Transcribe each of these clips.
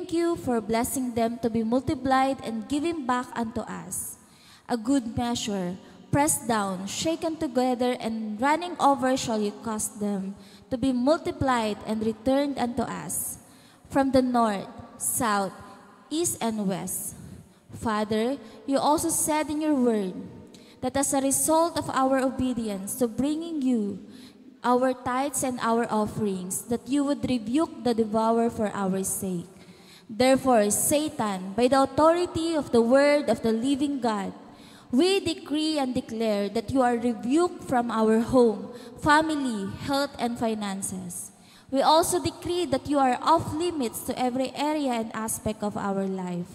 thank you for blessing them to be multiplied and giving back unto us. A good measure, pressed down, shaken together, and running over shall you cause them to be multiplied and returned unto us. From the north, south, east, and west. Father, you also said in your word that as a result of our obedience to bringing you our tithes and our offerings, that you would rebuke the devourer for our sake. Therefore, Satan, by the authority of the word of the living God, we decree and declare that you are rebuked from our home, family, health, and finances. We also decree that you are off limits to every area and aspect of our life,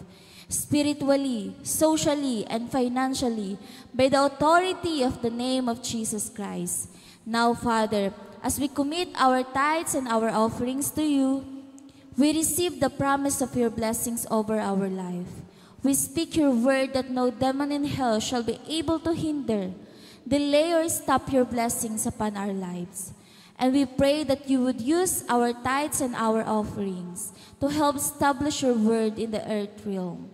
spiritually, socially, and financially, by the authority of the name of Jesus Christ. Now, Father, as we commit our tithes and our offerings to you, we receive the promise of your blessings over our life. We speak your word that no demon in hell shall be able to hinder, delay, or stop your blessings upon our lives. And we pray that you would use our tithes and our offerings to help establish your word in the earth realm,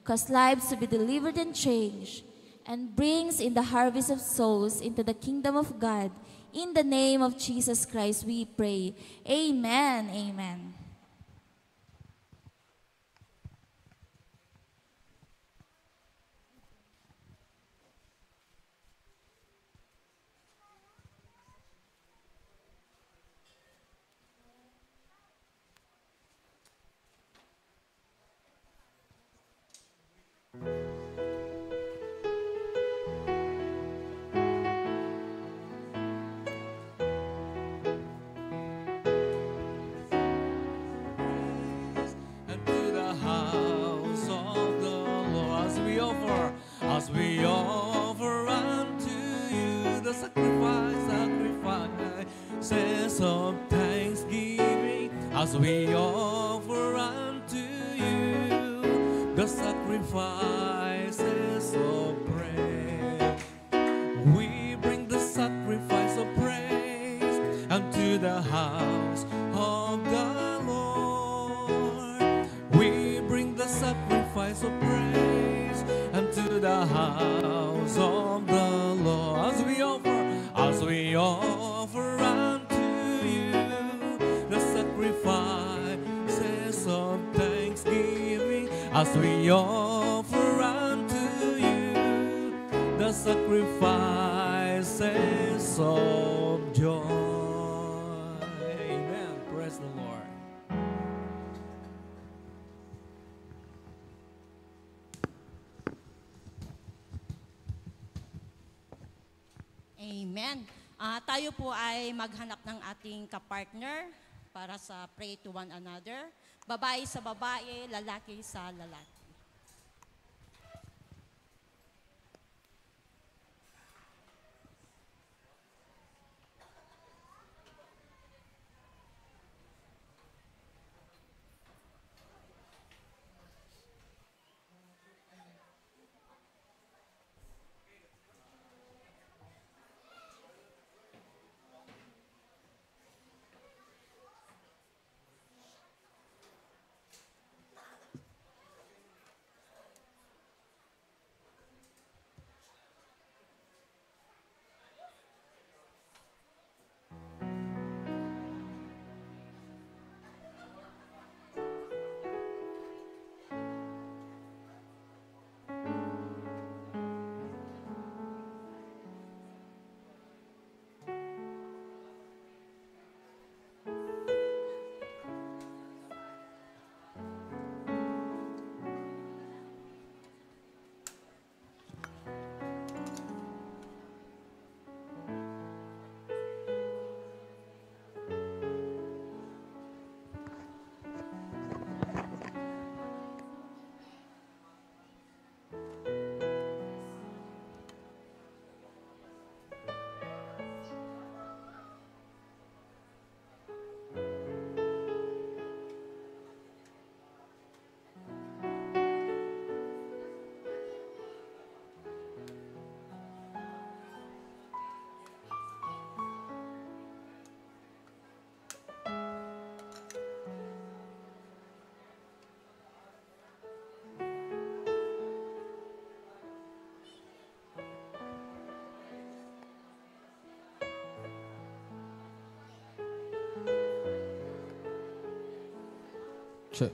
cause lives to be delivered and changed, and brings in the harvest of souls into the kingdom of God. In the name of Jesus Christ we pray. Amen. Amen. As we offer unto you the sacrifices of thanksgiving, as we offer unto you the sacrifices of praise, we bring the sacrifice of praise unto the house of the Lord. We bring the sacrifice of praise unto the house of the Lord. As we offer unto you the sacrifices of thanksgiving, as we offer unto you the sacrifices of joy. Amen. Praise the Lord. Amen. Tayo po ay maghanap ng ating kapartner para sa pray to one another. Babae sa babae, lalaki sa lalaki. Check.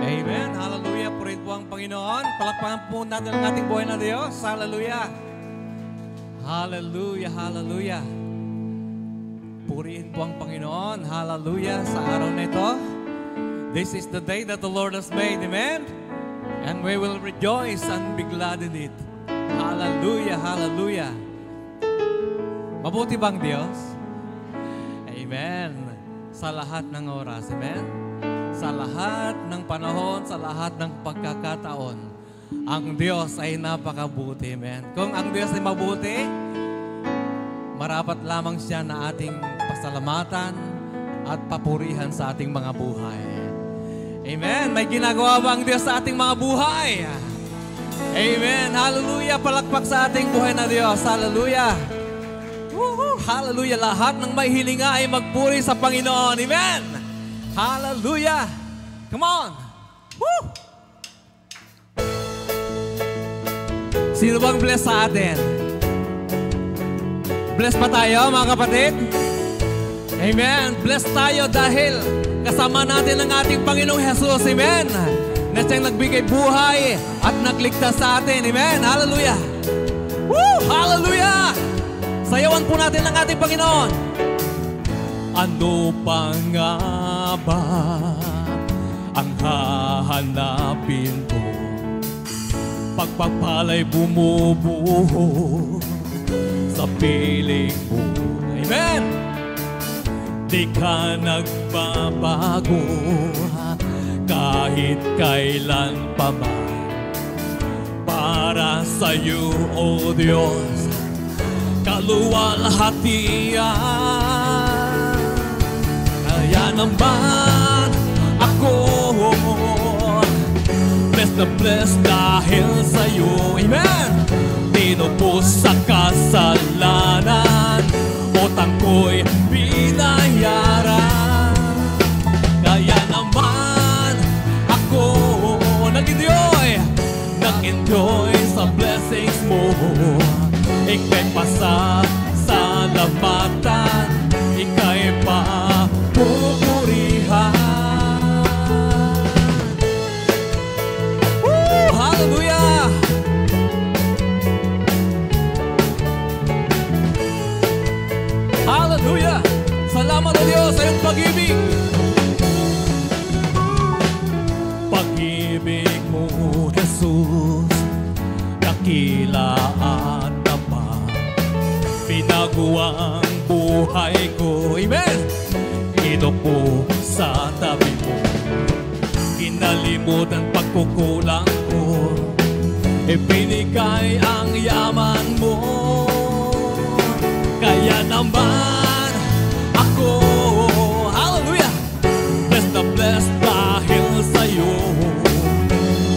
Amen. Hallelujah. Purihin po ang Panginoon. Palakpakan po natin ang ating buhay na Diyos. Hallelujah. Hallelujah. Hallelujah. Purihin po ang Panginoon. Hallelujah sa araw na ito. This is the day that the Lord has made. Amen? And we will rejoice and be glad in it. Hallelujah, hallelujah. Mabuti bang Diyos? Amen. Sa lahat ng oras. Amen? Sa lahat ng panahon, sa lahat ng pagkakataon, ang Diyos ay napakabuti. Amen? Kung ang Diyos ay mabuti, marapat lamang siya na ating pasalamatan at papurihan sa ating mga buhay. Amen. May ginagawa ba ang Diyos sa ating mga buhay? Amen. Hallelujah. Palakpak sa ating buhay na Diyos. Hallelujah. Woo-hoo. Hallelujah. Lahat ng may hilinga ay magpuri sa Panginoon. Amen. Hallelujah. Come on. Woo! Sino bang bless sa atin? Bless pa tayo, mga kapatid? Amen. Bless tayo dahil kasama natin ang ating Panginoong Jesus. Amen. Na siyang nagbigay buhay at nagligtas sa atin. Amen. Hallelujah. Woo! Hallelujah! Sayawan po natin ang ating Panginoon. Ano pa nga ba ang hahanapin ko? Pagpapala'y bumubuho sa piling mo. Amen. Di ka nagbabago kahit kailan pa man. Para sa'yo, O Diyos, kaluwalhatian. Kaya naman ako blessed na blessed dahil sa'yo. Amen! Tinubos sa kasalanan, utang ko'y binayaran. Kaya naman ako nag-enjoy sa blessings mo. Ika'y pasasalamatan, ika'y papupurihan. Hallelujah! Hallelujah! Salamat o Diyos sa iyong pag-ibig. Pag-ibig mo, Jesus, dakila at tapat. Binago ang buhay ko. Amen! Ito po sa tabi mo. Kinalimutan pagkukulang ko. Ibinigay ang yaman mo. Kaya naman ako, hallelujah, blessed na blessed dahil sa'yo.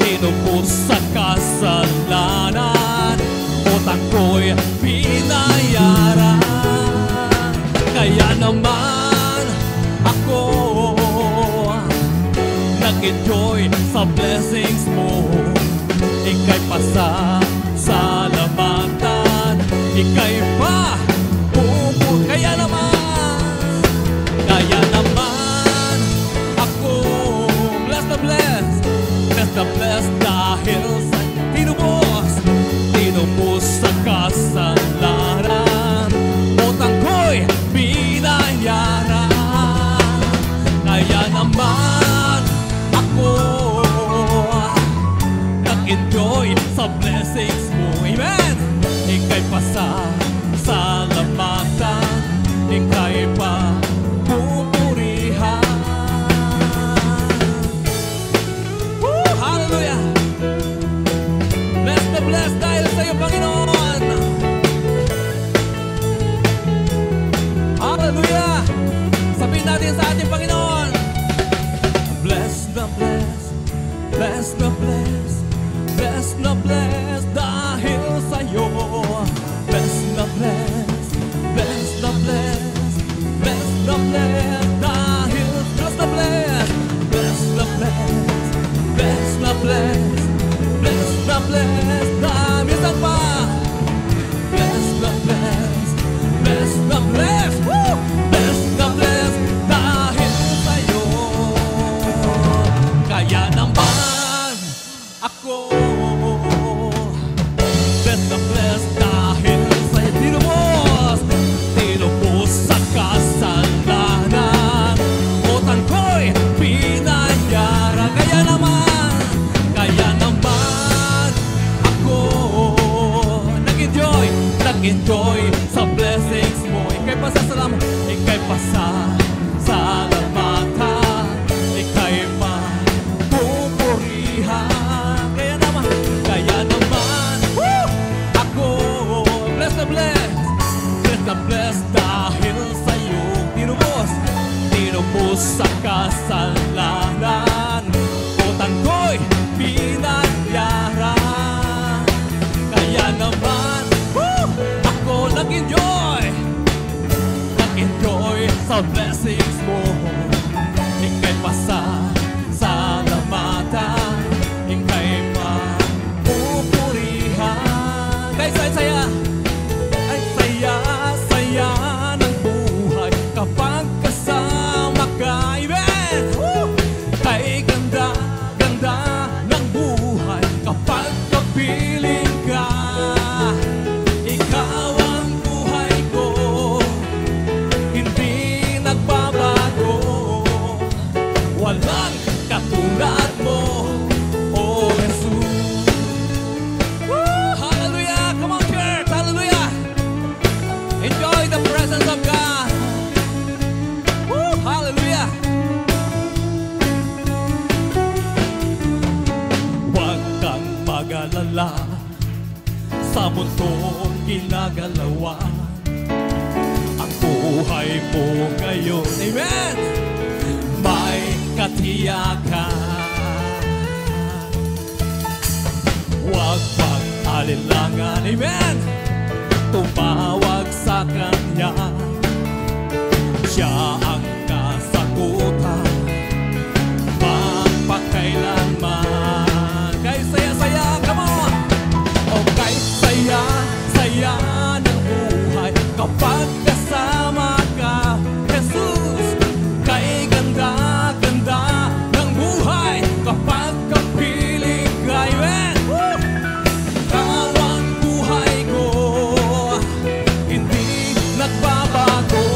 Tinubos sa kasalanan, utang ko'y binayaran. Kaya naman ako nag-enjoy sa blessings mo. Ika'y pasasalamatan, ika'y pa kaya naman ako blessed na blessed dahil sa tinubos sa kasalanan, utang ko'y binayaran. Kaya naman ako nag-enjoy sa blessings mo. Amen. Ika'y pasasalamatan, ika'y papupurihan. Hallelujah! Blessed na blessed dahil sa iyo, Panginoon. Hallelujah! Sabihin natin sa ating Panginoon. Blessed na blessed, blessed na blessed, blessed na blessed dahil sa iyo. Blessed na blessed, blessed na blessed, blessed na blessed dahil blessed na blessed, blessed na blessed, blessed na blessed, blessed na blessed dahil minsan pa. Blessed na blessed, blessed na blessed, woo! Blessed na blessed dahil sa'yo. Kaya naman ako Tamos sa kasalanan, utang ko'y pinagyaran. Kaya naman, ako nag-enjoy sa blessings mo. Ika'y pasasalamatan, ika'y mapupurihan. Kaya saya, ay saya ng buhay kapag kasama ka. Amen! Kay ganda ng buhay kapag kapiling ka. Ikaw ang buhay ko, hindi nagbabago. Walang katulad mo, oh Jesus. Woo! Hallelujah! Come on, church! Hallelujah! Enjoy the presence of God. Woo! Hallelujah! Huwag kang mag-alala sa mundong ginagalawan. Ang buhay mo ngayon, amen, may katiyakan. Huwag mag-alilangan, amen, tumawag sa Kanya. Siya ang kasagutan magpakailanman. Kay saya-saya, come on! O kay saya ng buhay kapag kasama ka, Jesus. Kay ganda ng buhay kapag kapiling ka, amen. Ikaw ang buhay ko, hindi nagbabago.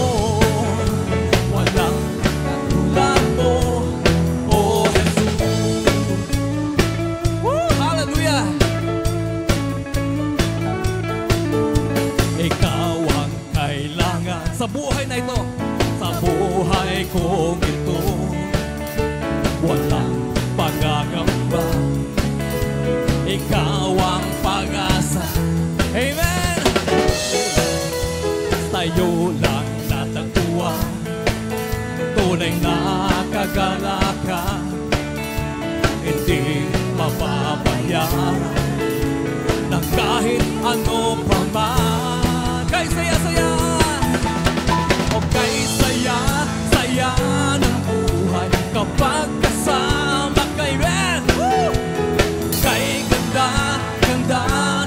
Walang katulad mo, oh Jesus. Woo! Hallelujah! Ikaw ang kailangan sa buhay na ito, sa buhay kong ito. Walang pagagamba, ikaw ang pag-asa, amen. Tayo lang natagpuan, tunay na kagalakan, hindi mapapayaran ng kahit ano pa man. Kay saya-saya, o kay saya ng buhay kapag kasama kay Ben. Kay ganda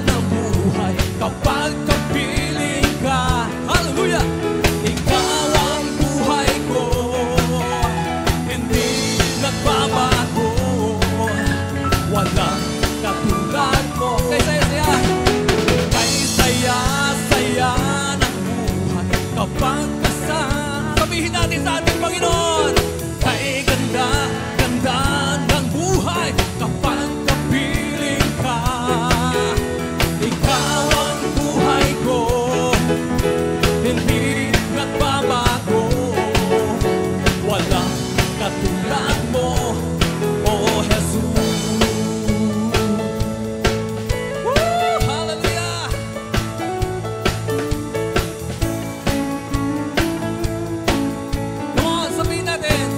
ng buhay kapag kapiling ka. Hallelujah! Ikaw ang buhay ko, hindi nagbabago. Walang katulad mo. Kay saya-saya, kay saya ng buhay kapag kasama. Sabihin natin sa ating Panginoon, kay ganda ng buhay kapag kapiling ka. Ikaw ang buhay ko, hindi nagbabago. Walang katulad mo, oh Jesus. Woo! Hallelujah! Come on, sabihin natin.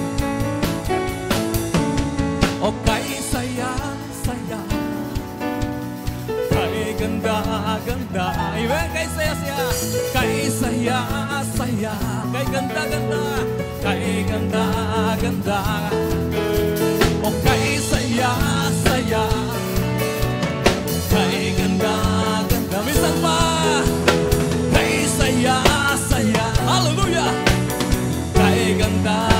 O kay saya, kay ganda, amen, kay saya, kay saya, kay ganda, kay ganda, o kay saya, kay ganda, minsan pa, kay saya, hallelujah, kay ganda,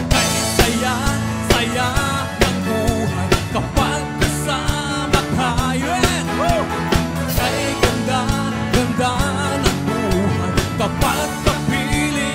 kay saya ng buhay kapag kasama tayo, kay ganda ng buhay kapag kapili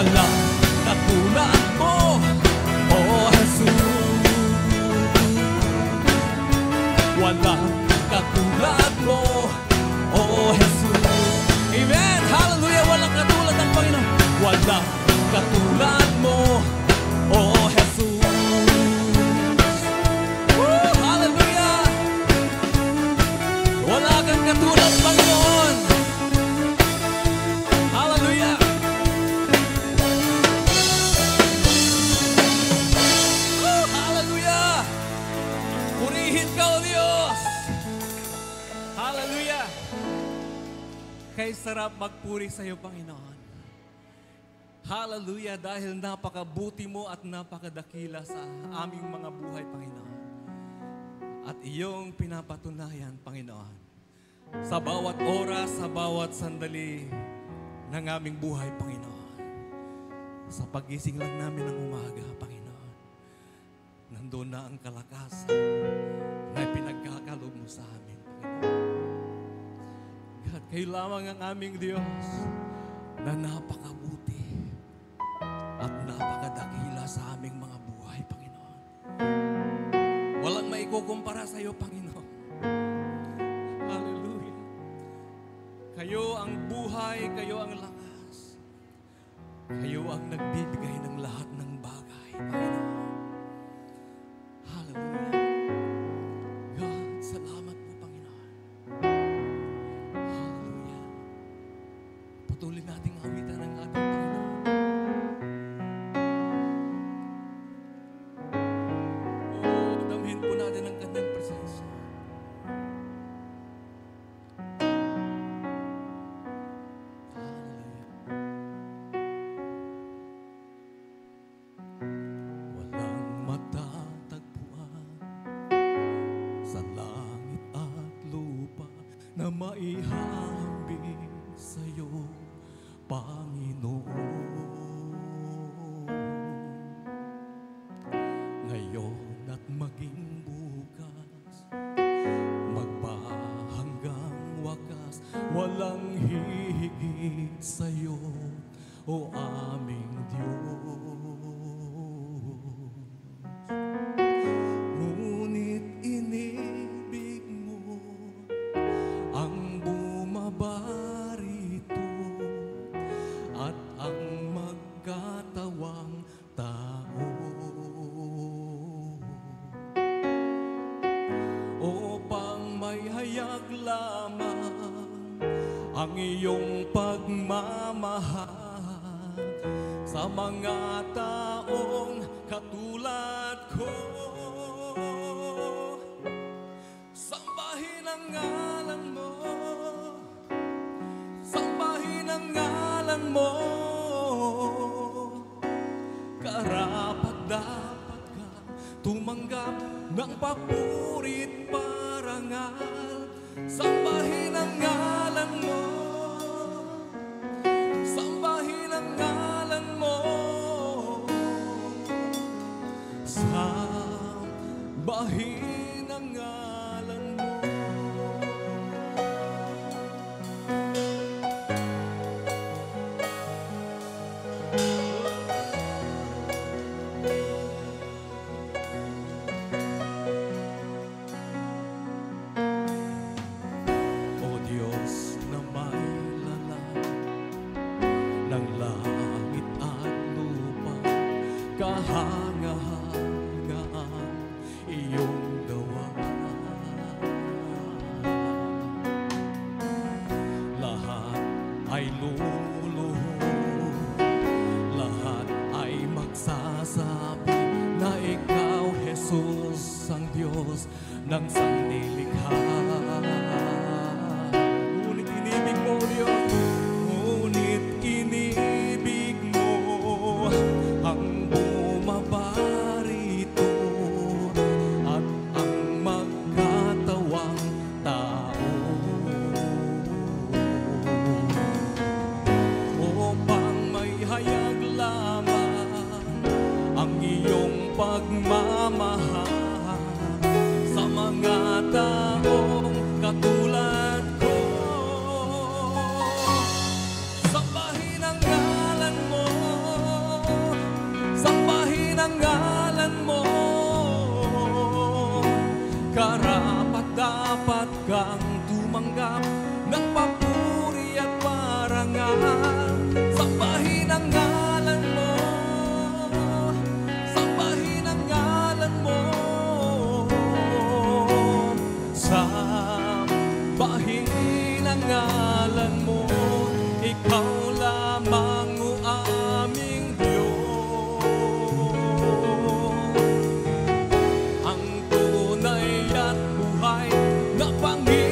Walang katulad mo, O Jesus. Walang katulad mo, O Jesus. Amen! Hallelujah! Walang katulad ng Panginoon. Walang katulad mo, O Jesus. Woo! Hallelujah! Wala kang katulad, Panginoon. Hallelujah! Woo! Hallelujah! Purihin ka, O Diyos! Hallelujah! Kay sarap magpuri sa iyo, Panginoon. Hallelujah! Dahil napakabuti mo at napakadakila sa aming mga buhay, Panginoon. At iyong pinapatunayan, Panginoon, sa bawat oras, sa bawat sandali ng aming buhay, Panginoon. Sa pagising lang namin ng umaga, Panginoon, nandoon na ang kalakasan na pinagkakalob mo sa amin, Panginoon. God, kayo lamang ang aming Diyos na napakabuti at napakadakila sa aming mga buhay, Panginoon. Walang maikukumpara sa iyo, Panginoon. Hallelujah. Kayo ang buhay, kayo ang lakas. Kayo ang nagbibigay ng lahat ng bagay, Panginoon. Hallelujah. God, salamat po, Panginoon. Hallelujah. Patuloy nating awitan ang ating Panginoon. Oh, damhin po natin ang kanyang presensya. Walang matatagpuan sa langit at lupa na maihambing sa'yo, Panginoon. Ngayon at maging bukas, magpahanggang wakas, walang hihigit sa'yo, O aming Diyos. Ngunit inibig mo ang bumabarito at ang magkatawang tao upang may hayag lamang ang iyong pagmamahal sa mga taong katulad ko. Sambahin ang ngalan mo, sambahin ang ngalan mo. Karapat dapat ka tumanggap ng papurit parangal. Sambahin ang ngalan mo, sambahin ang ngalan mo. Sambahin ang ngalan mo. O Diyos na may lalang ng langit at lupa, kahanga-hanga ang iyong gawa. Lahat ay luluhod, lahat ay magsasabi na ikaw, Jesus, ang Diyos ng sanlilikha. Ngunit inibig mo, Diyos, ngunit inibig mo ang bumabarito at ang magkatawang tao upang may hayag lamang ang iyong pagmamahal sa mga tumanggap ng papuri at parangal. Sambahin ang ngalan mo, sambahin ang ngalan mo, sambahin ang ngalan mo. Ikaw lamang o aming Diyos, ang tunay at buhay na Panginoon.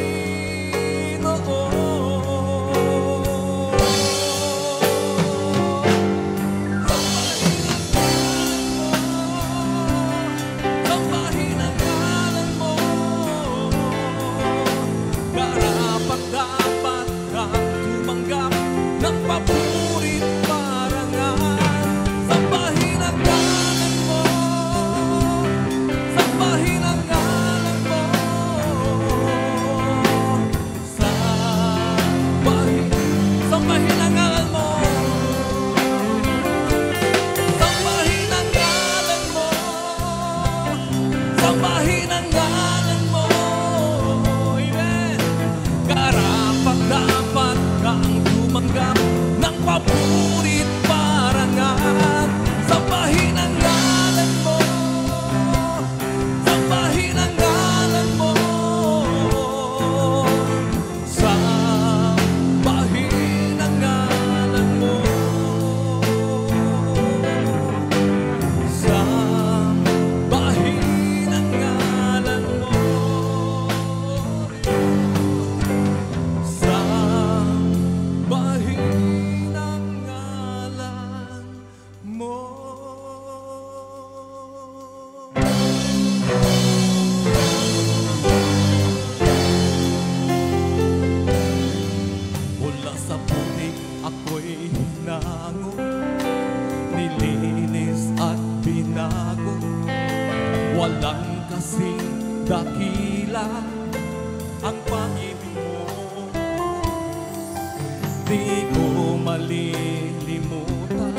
Sambahin ang ngalan mo, karapat-dapat kang tumanggap ng papurit parangal. Sambahin ang ngalan mo, sambahin ang ngalan mo, sambahin ang ngalan mo, sambahin ang ngalan mo, sambahin ang ngalan mo. Amen. Karapat-dapat kang tumanggap ng papurit parangal. Sambahin ang ngalan mo, sambahin ang ngalan mo, sambahin ang ngalan mo, sambahin ang ngalan mo, sambahin ang ngalan mo. Mula sa putik ako'y hinango, nilinis at binago. Walang kasing dakila ang pag-ibig mo. Di ko malilimutan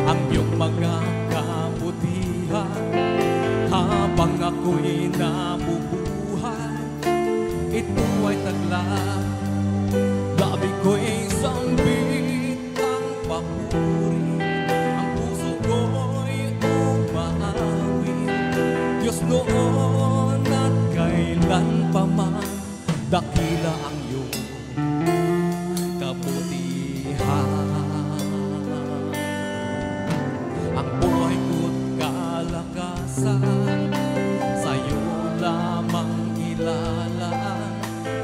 ang iyong mga kabutihan. Habang ako'y nabubuhay, ito ay taglay. Labi ko'y sambit ang papuri, ang puso ko'y umaawit. Diyos noon at kailan pa man, dakila ang iyong kabutihan. Ang buhay ko't kalakasan, sa'yo lamang ilalaan.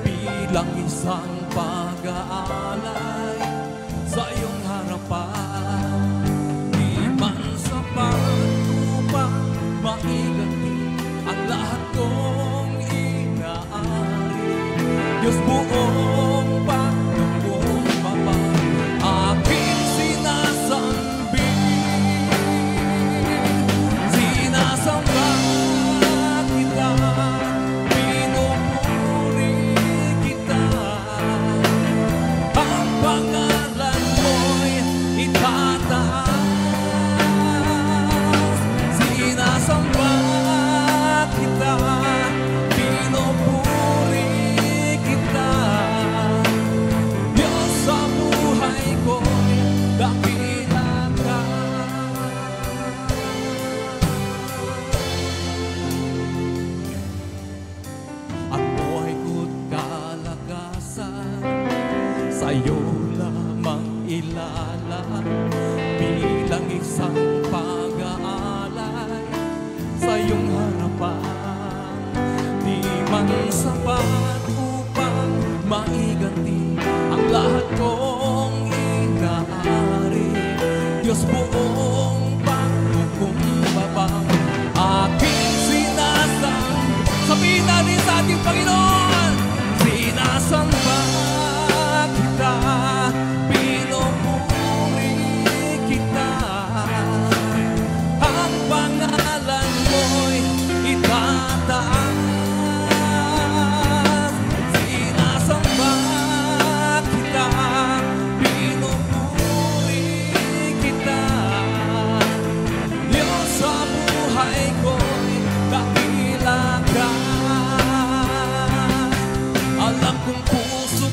Bilang isang pag-aalay sa iyong harapan, di man sapat upang maiganti ang lahat kong inaari. Diyos buong pagdugong Papa, aking sinasambit, sinasamba kita, pinupuri kita. Ang pangalan mo'y itataas, sinasamba kita, pinupuri kita. Diyos sa buhay ko'y dakila ka. Ang buhay ko't kalakasan, sa'yo lamang ilalaan. Bilang isang pag-aalay sa iyong harapan, di man sapat upang maiganti ang lahat kong inaari. Diyos buong pagkukumbabang, aking sinasamba. Sabihin natin sa ating Panginoon, sinasamba kita, pinupuri kita. Ang pangalan mo'y itataas,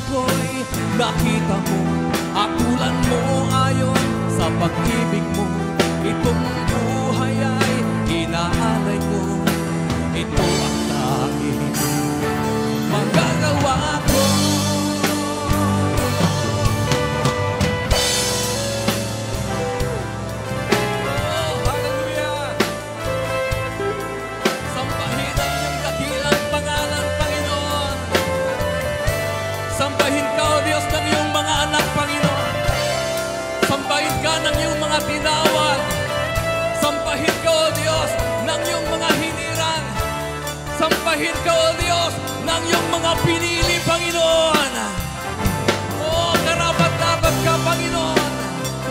ko'y nakita mo, akulan mo ayon sa pag-ibig mo. Itong buhay ay inaalay ko, ito ang tanging magagawa ko. Oh, hallelujah! Sambahin ang iyong dakilang pangalan, Panginoon. Sambahin ka, O Diyos, ng iyong mga anak, Panginoon. Sambahin ka ng iyong mga tinawag. Sambahin ka, O Diyos, ng iyong mga hinirang. Sambahin ka, O Diyos, ng iyong mga pinili, Panginoon. Oh, karapat-dapat ka, Panginoon.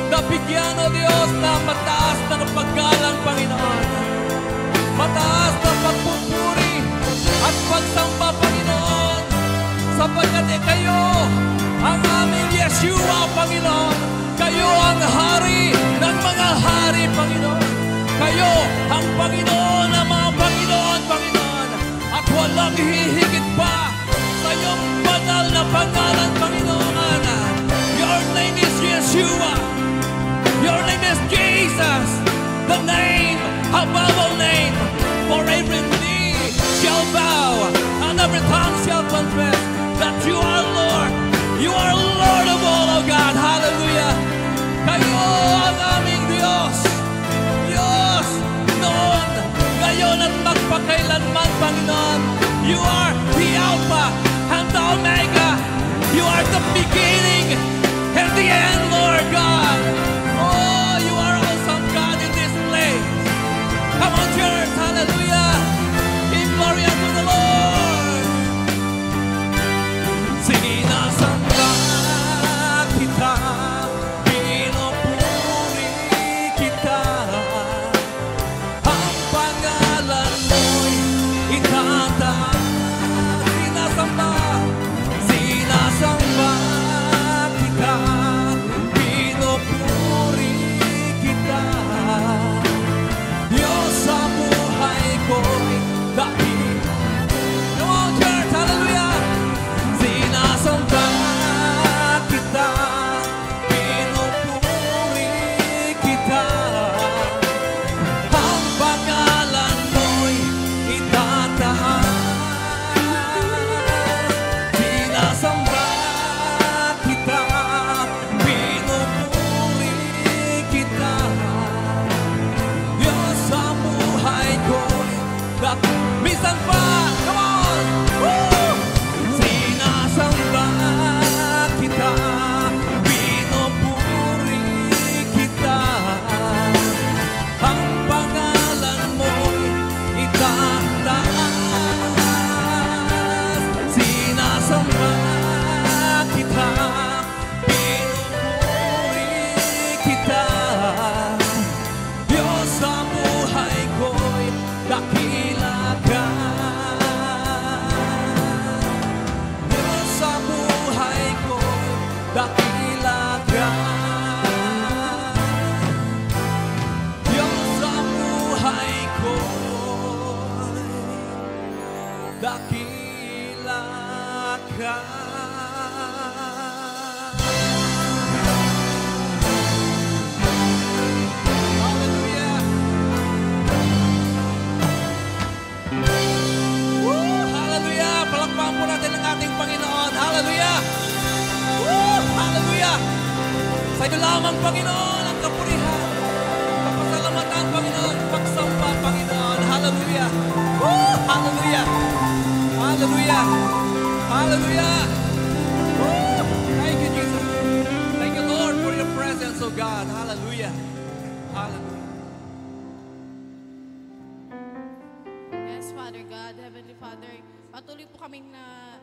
Nabigyan, O Diyos, na mataas na paggalang, Panginoon. Mataas na pagpupuri at pagsamba, Panginoon. Sapagkat kayo ang aming Yeshua, Panginoon. Kayo ang hari ng mga hari, Panginoon. Kayo ang Panginoon ng mga Panginoon, Panginoon. At walang hihigit pa sa iyong banal na pangalan, Panginoon. Your name is Yeshua. Your name is Jesus. The name above all name. For every knee shall bow and every tongue shall confess that you are Lord. You are Lord of all, O God. Hallelujah. Kayo ang aming Diyos. Diyos noon, ngayon at magpakailanman, Panginoon. You are the Alpha and the Omega. You are the beginning and the end, Lord God. Oh, you are awesome, God, in this place. Come on, church. Hallelujah. Give glory unto the Lord. Sinasamba kita, pinupuri kita. Ang pangalan mo'y itataas. Sinasamba, sinasamba kita, pinupuri kita. Diyos sa buhay ko'y dahil. Come on, church, hallelujah. Sinasamba kita, pinupuri kita. Ang pangalan mo'y itataas. Sinasamba kita, pinupuri kita. Diyos sa buhay ko'y minsan pa, come on! Woo! Sinasamba kita, pinupuri kita. Ang pangalan mo'y itataas. Sinasamba kita, pinupuri kita. Diyos sa buhay ko'y dakila ka. Diyos sa buhay ko'y dakila ka. Diyos sa buhay ko'y dakila ka. Hallelujah. Woo! Hallelujah! Palakpakan po natin ang ating Panginoon. Hallelujah! Woo! Hallelujah! Sa iyo lamang, Panginoon, ang kapurihan. Papasalamatan, Panginoon. Pagsamba, Panginoon. Hallelujah! Woo! Hallelujah! Hallelujah! Hallelujah! Woo! Thank you, Jesus. Thank you, Lord, for your presence, O God. Hallelujah! Hallelujah! Yes, Father God, Heavenly Father, patuloy po kami na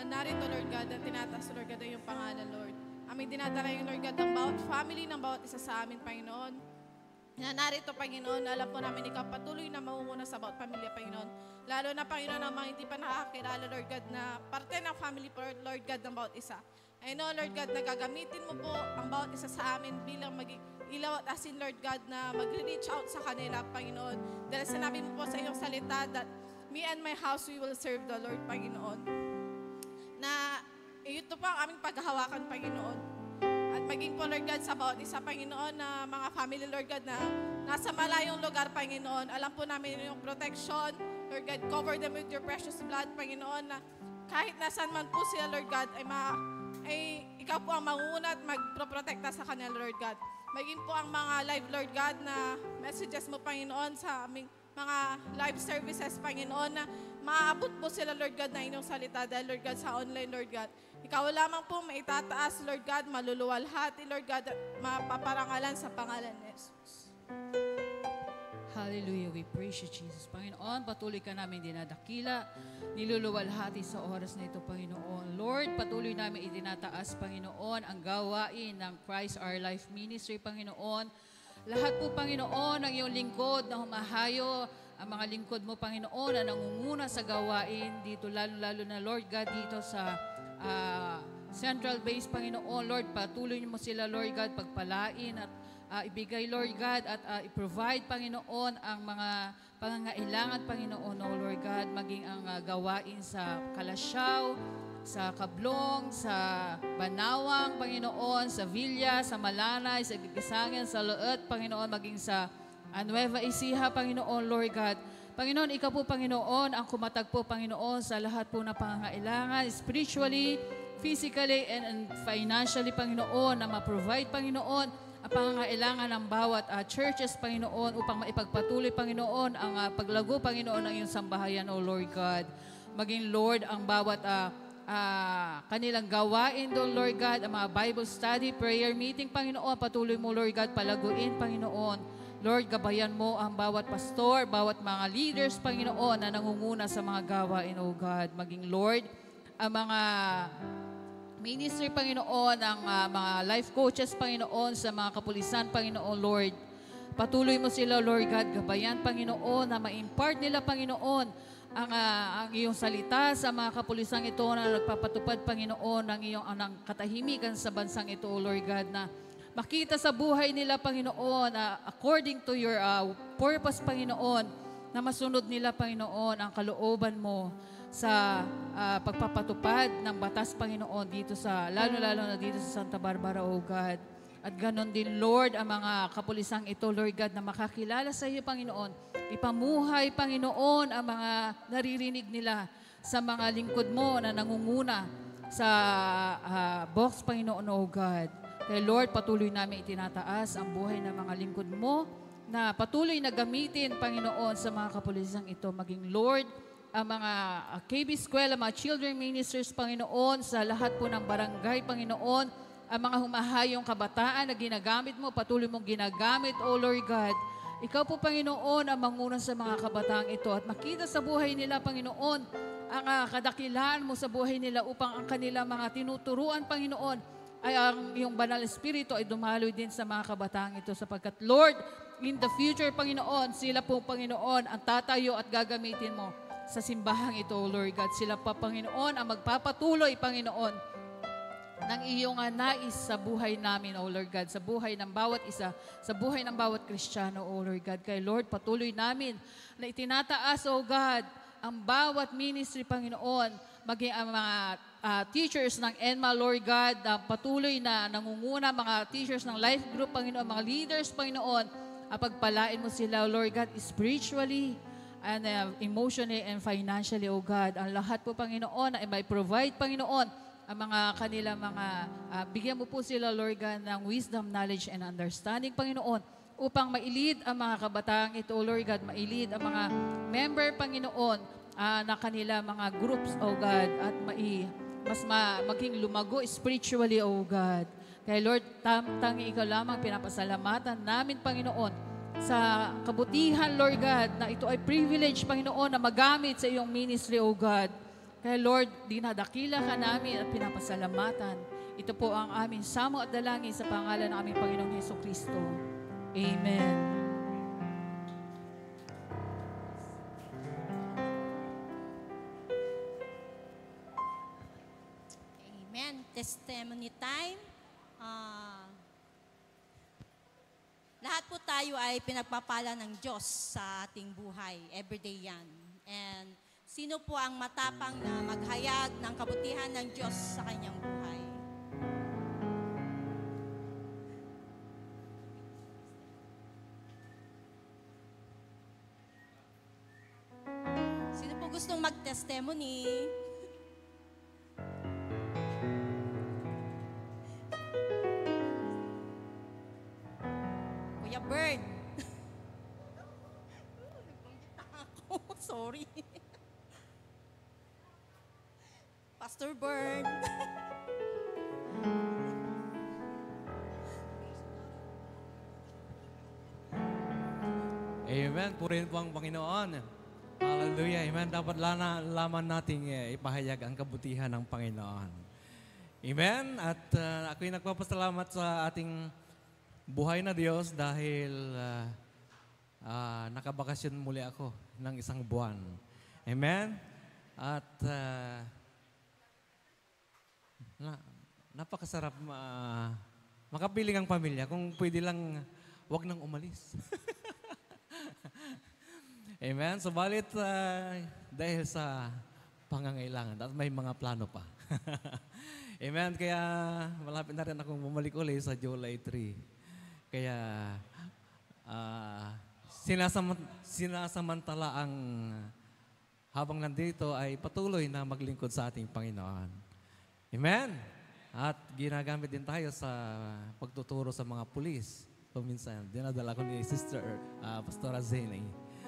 narito, Lord God, at tinataas, Lord God, ang iyong pangalan, Lord. Aming dinadala yung, Lord God, ng bawat family, ng bawat isa sa amin, Panginoon. Na narito, Panginoon, alam po namin ikaw patuloy na mamumuna sa bawat pamilya, Panginoon. Lalo na, Panginoon, ang mga hindi pa nakakilala, Lord God, na parte ng family, Lord God, ng bawat isa. I know, Lord God, na gagamitin mo po ang bawat isa sa amin bilang maging ilaw at asin, Lord God, na mag-reach out sa kanila, Panginoon. Dahil sinabi mo po sa iyong salita that me and my house, we will serve the Lord, Panginoon. Na ito po ang aming paghahawakan, Panginoon. At maging po, Lord God, sa bawat isa, Panginoon, na mga family, Lord God, na nasa malayong lugar, Panginoon. Alam po namin yung protection. Lord God, cover them with your precious blood, Panginoon, na kahit nasan man po sila, Lord God, ay ikaw po ang manguna at magproprotekta sa kanila, Lord God. Maging po ang mga live, Lord God, na messages mo, Panginoon, sa aming mga live services, Panginoon, na maaabot po sila, Lord God, na inyong salita dahil, Lord God, sa online, Lord God. Ikaw lamang po maitataas, Lord God, maluluwalhati, Lord God, at mapaparangalan sa pangalan ni Jesus. Hallelujah. We praise you, Jesus. Panginoon, patuloy ka namin dinadakila, niluluwalhati sa oras na ito, Panginoon. Lord, patuloy namin itinataas, Panginoon, ang gawain ng Christ Our Life Ministry, Panginoon. Lahat po, Panginoon, ng iyong lingkod na humahayo, ang mga lingkod mo, Panginoon, na nangunguna sa gawain dito, lalo-lalo na, Lord God, dito sa Central Base, Panginoon. Lord, patuloy mo sila, Lord God, pagpalain at ibigay, Lord God, at i-provide, Panginoon, ang mga pangangailangan, Panginoon, O Lord God, maging ang gawain sa Kalasyaw, sa Kablong, sa Banawang, Panginoon, sa Villa, sa Malanay, sa Gigisangin, sa Loet, Panginoon, maging sa Nueva Ecija, Panginoon, Lord God. Panginoon, ikaw po, Panginoon, ang kumatagpo, Panginoon, sa lahat po na pangangailangan, spiritually, physically, and financially, Panginoon, na ma-provide, Panginoon, ang pangangailangan ng bawat churches, Panginoon, upang maipagpatuloy, Panginoon, ang paglago, Panginoon, ng iyong sambahayan, O Lord God. Maging, Lord, ang bawat kanilang gawain doon, Lord God, ang mga Bible study, prayer meeting, Panginoon, patuloy mo, Lord God, palaguin, Panginoon. Lord, gabayan mo ang bawat pastor, bawat mga leaders, Panginoon, na nangunguna sa mga gawain, O God. Maging, Lord, ang mga ministry, Panginoon, ang mga life coaches, Panginoon, sa mga kapulisan, Panginoon, Lord. Patuloy mo sila, Lord God, gabayan, Panginoon, na ma-impart nila, Panginoon, ang iyong salita sa mga kapulisang ito na nagpapatupad, Panginoon, ng iyong katahimikan sa bansang ito, O Lord God, na makita sa buhay nila, Panginoon, according to your purpose, Panginoon, na masunod nila, Panginoon, ang kalooban mo sa pagpapatupad ng batas, Panginoon, dito sa, lalo-lalo na dito sa Santa Barbara, O God. At ganon din, Lord, ang mga kapulisang ito, Lord God, na makakilala sa iyo, Panginoon. Ipamuhay, Panginoon, ang mga naririnig nila sa mga lingkod mo na nangunguna sa box, Panginoon, O God. Kaya, Lord, patuloy namin itinataas ang buhay ng mga lingkod mo na patuloy na gamitin, Panginoon, sa mga kapulisang ito. Maging, Lord, ang mga KB Eskwela, mga children ministers, Panginoon, sa lahat po ng barangay, Panginoon, ang mga humahayong kabataan na ginagamit mo, patuloy mong ginagamit, O Lord God. Ikaw po, Panginoon, ang manguna sa mga kabataang ito at makita sa buhay nila, Panginoon, ang kadakilaan mo sa buhay nila upang ang kanilang mga tinuturuan, Panginoon, ay ang iyong banal espiritu ay dumaloy din sa mga kabataang ito sapagkat, Lord, in the future, Panginoon, sila po, Panginoon, ang tatayo at gagamitin mo sa simbahang ito, Lord God. Sila pa, Panginoon, ang magpapatuloy, Panginoon, ng iyong nais sa buhay namin, O Lord God, sa buhay ng bawat isa, sa buhay ng bawat Kristiyano, O Lord God. Kaya, Lord, patuloy namin na itinataas, O God, ang bawat ministry, Panginoon, maging ang mga teachers ng ENMA, Lord God, patuloy na nangunguna, mga teachers ng life group, Panginoon, mga leaders, Panginoon, pagpalain mo sila, Lord God, spiritually and emotionally and financially, O God. Ang lahat po, Panginoon, ay may provide, Panginoon, ang mga kanilang bigyan mo po sila, Lord God, ng wisdom, knowledge, and understanding, Panginoon, upang mailid ang mga kabataang ito, Lord God, mailid ang mga member, Panginoon, na kanila mga groups, O God, at maging lumago spiritually, O God. Kaya, Lord, tangi ikaw lamang pinapasalamatan namin, Panginoon, sa kabutihan, Lord God, na ito ay privilege, Panginoon, na magamit sa iyong ministry, O God. Kaya, Lord, dinadakila ka namin at pinapasalamatan. Ito po ang aming samo at dalangin sa pangalan ng aming Panginoong Jesucristo. Amen. Amen. Testimony time. Lahat po tayo ay pinagpapala ng Diyos sa ating buhay. Everyday yan. And sino po ang matapang na maghayag ng kabutihan ng Diyos sa kanyang buhay? mag-testimony. Kuya Bert. Ako, sorry. Pastor Bert. Amen. Purihin po ang Panginoon. Hallelujah. Amen. Dapat laman nating ipahayag ang kabutihan ng Panginoon. Amen. At ako'y nagpapasalamat sa ating buhay na Diyos dahil nakabakasyon muli ako ng isang buwan. Amen. At napakasarap makapiling ang pamilya. Kung pwede lang, wag nang umalis. Amen. Subalit, dahil sa pangangailangan at may mga plano pa. Amen. Kaya malapit na rin akong bumalik ulit sa July 3. Kaya sinasamantala ang habang nandito ay patuloy na maglingkod sa ating Panginoon. Amen. At ginagamit din tayo sa pagtuturo sa mga pulis. Minsan, dinadala ko ni Sister Pastora Zene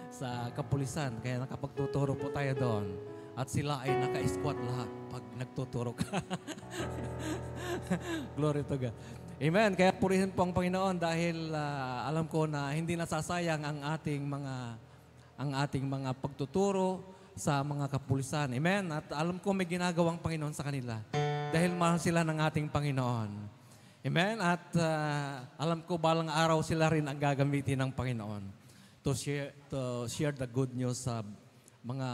sa kapulisan. Kaya nakapagtuturo po tayo doon. At sila ay naka-squat lahat pag nagtuturo ka. Glory to God. Amen. Kaya purihin po ang Panginoon dahil alam ko na hindi nasasayang ang ating mga pagtuturo sa mga kapulisan. Amen. At alam ko may ginagawang Panginoon sa kanila dahil mahal sila ng ating Panginoon. Amen. At alam ko balang araw sila rin ang gagamitin ng Panginoon to share the good news sa mga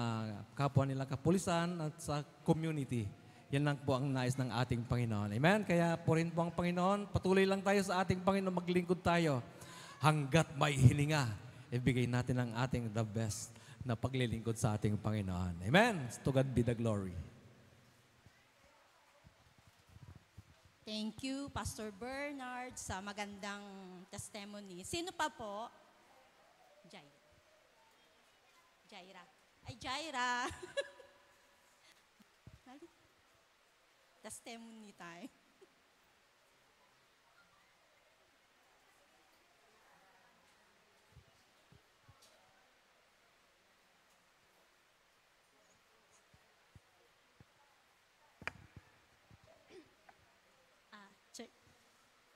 kapwa nilang kapulisan at sa community. Yan lang po ang nais ng ating Panginoon. Amen. Kaya purihin po ang Panginoon. Patuloy lang tayo sa ating Panginoon. Maglingkod tayo hanggat may hininga. Ibigay natin ang ating the best na paglilingkod sa ating Panginoon. Amen. To God be the glory. Thank you, Pastor Bernard, sa magandang testimony. Sino pa po? Jaira. Ay, Jaira. Testimony tayo.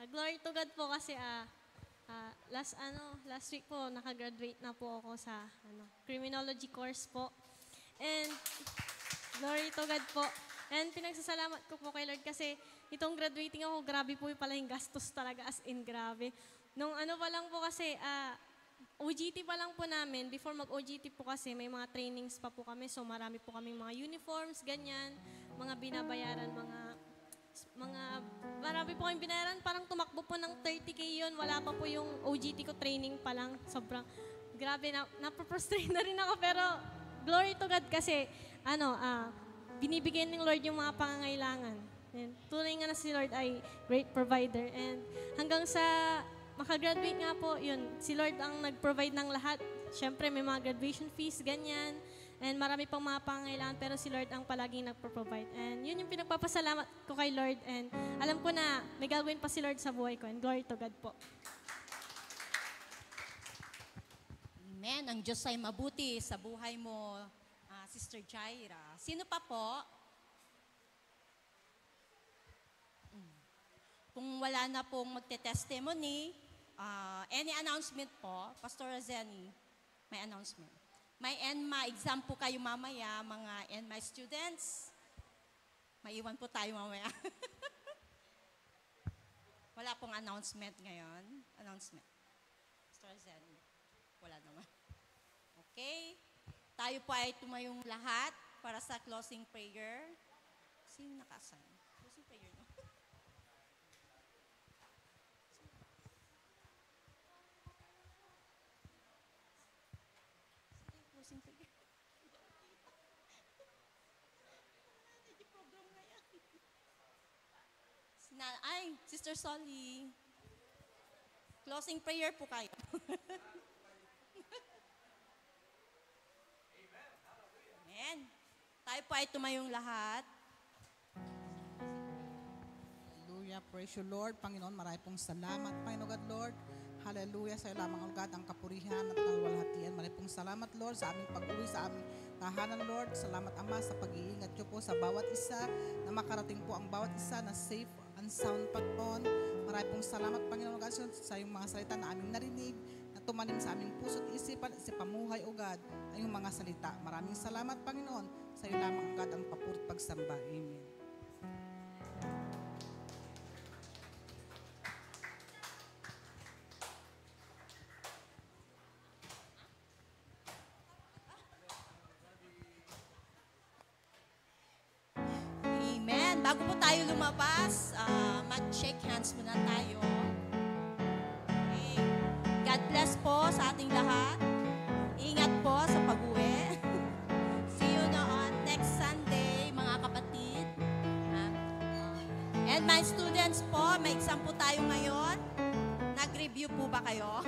Glory to God po kasi last week po nakagraduate na po ako sa criminology course po. And glory to God po. And pinagsasalamat ko po kay Lord kasi itong graduating ako, grabe po pala yung gastos talaga, as in grabe. Nung pa lang po kasi, OGT pa lang po namin, before mag-OGT po kasi may mga trainings pa po kami, so marami po kami mga uniforms, ganyan, mga binabayaran, marami po kayong binayaran, parang tumakbo po ng 30K yun, wala pa po yung OGT ko, training pa lang, sobrang grabe, napaprostrate na rin ako, pero glory to God kasi, binibigyan ng Lord yung mga pangangailangan. And tunay nga na si Lord ay great provider, and hanggang sa makagraduate nga po, yun, si Lord ang nag-provide ng lahat. Siyempre, may mga graduation fees, ganyan. And marami pang mga pangangailangan, pero si Lord ang palaging nagpo-provide. And yun yung pinagpapasalamat ko kay Lord. And alam ko na may gagawin pa si Lord sa buhay ko. And glory to God po. Amen. Ang Diyos ay mabuti sa buhay mo, Sister Jaira. Sino pa po? Kung wala na pong magte-testimony, any announcement po, Pastor Azeni, may announcement. May ENMA exam po kayo mamaya, mga ENMA students. May iwan po tayo mamaya. Wala pong announcement ngayon. Announcement. Pastor Azeni, wala naman. Okay. Tayo po ay tumayong lahat para sa closing prayer. Sino nakasan? Closing prayer, no? Closing prayer. Program nga yan. Ay, Sister Solly. Closing prayer po kayo. Amen. Tayo po ay tumayong lahat. Hallelujah. Praise you, Lord. Panginoon, marami pong salamat, Panginoon God, Lord. Hallelujah. Sa iyo lamang, God, ang kapurihan at kalwalhatian. Marami pong salamat, Lord, sa aming pag-uwi, sa aming tahanan, Lord. Salamat, Ama, sa pag-iingat niyo po sa bawat isa, na makarating po ang bawat isa na safe and sound, Panginoon. Marami pong salamat, Panginoon God, sa iyong mga salita na aming narinig, na tumanim sa aming puso't isipan, sa pamuhay, O God, ay yung mga salita. Maraming salamat, Panginoon. Sa iyo lamang, God, ang papuri at pagsamba. Amen. Amen. Bago po tayo lumabas, mag-shake hands muna tayo. Okay. God bless po sa ating lahat. Ingat po sa pag-uwi. See you na on next Sunday, mga kapatid. And my students po, may exam po tayo ngayon. Nag-review po ba kayo?